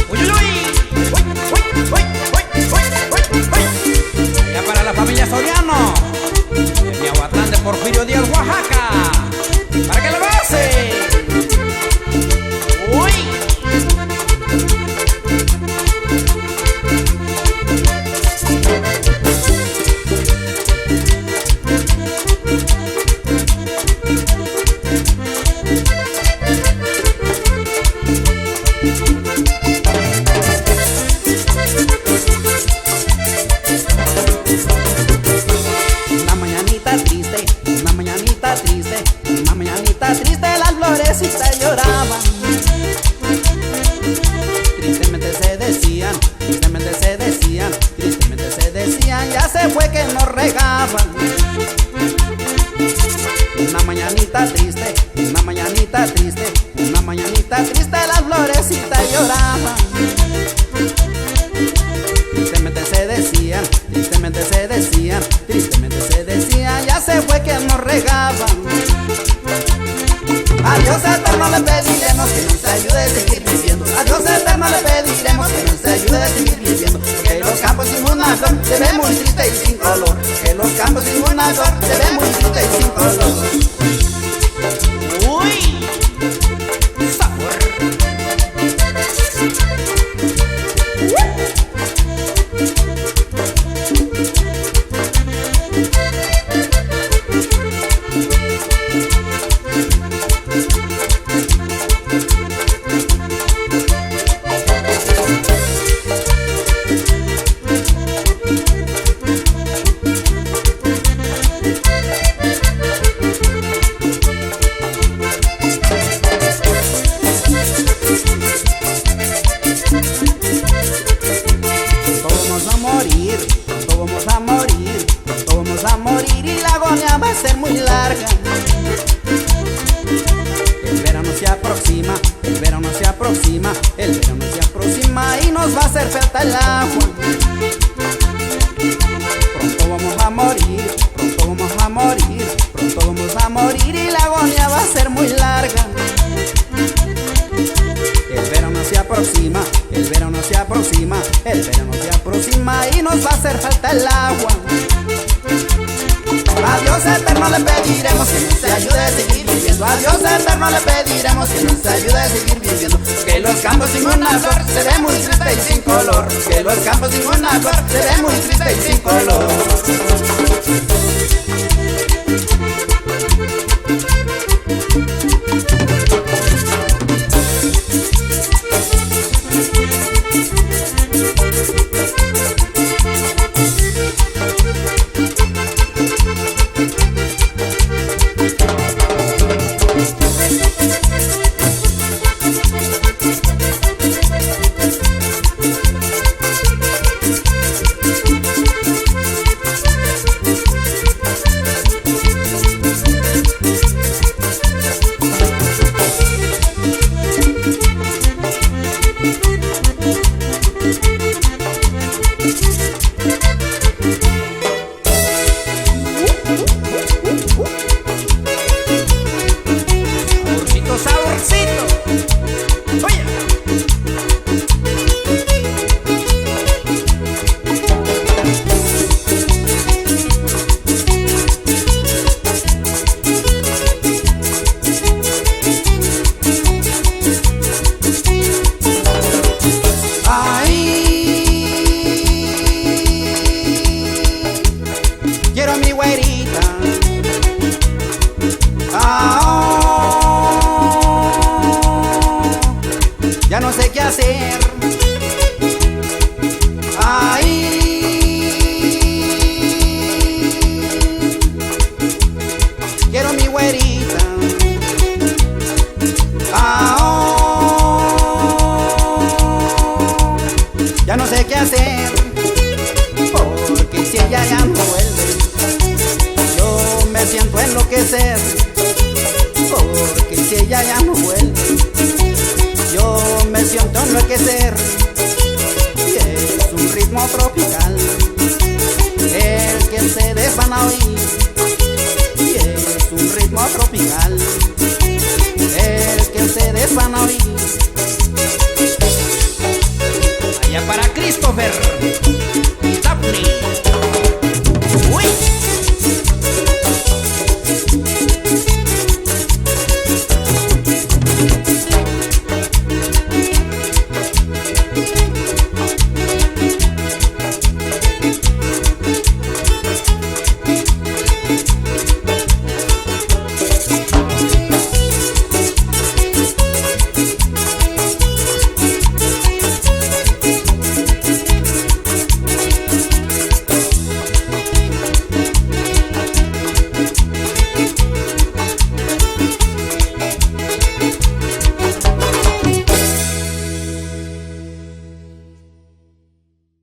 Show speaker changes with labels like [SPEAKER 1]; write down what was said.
[SPEAKER 1] Uy, uy, uy. Ya para la familia Soriano, el Miahuatlán de Porfirio Díaz, Oaxaca, para que lo goce. Uy.
[SPEAKER 2] Triste, las florecitas lloraban. Tristemente se decían, tristemente se decían, tristemente se decían, ya se fue que nos regaban. Una mañanita triste, una mañanita triste, una mañanita triste, las florecitas lloraban. Tristemente se decían, tristemente se decían, tristemente se decían, ya se fue que nos regaban. A Dios eterno le pediremos que nos ayude a seguir viviendo. A Dios eterno le pediremos que nos ayude a seguir viviendo. Que los campos sin una flor se ven muy triste y sin color. Que los campos sin una flor se ven muy triste y sin color.
[SPEAKER 1] Uy, sabor. Pronto vamos a morir y la agonía va a ser muy larga. El verano se aproxima, el verano se aproxima, el verano se aproxima y nos va a hacer falta el agua. Pronto vamos a morir, pronto vamos a morir, pronto vamos a morir y la agonía va a ser muy larga. El verano se aproxima, el verano se aproxima, el verano se aproxima y nos va a hacer falta el agua. A Dios eterno le pediremos que nos ayude a seguir viviendo. A Dios eterno le pediremos que nos ayude a seguir viviendo. Que los campos sin una flor se ven muy triste y sin color. Que los campos sin una flor se ven muy triste y sin color. Ya no sé qué hacer. Quiero mi güerita. Ya no sé qué hacer, porque si ella ya no vuelve, yo me siento enloquecer. Porque si ella ya no vuelve, yo me siento enloquecer. Y es un ritmo tropical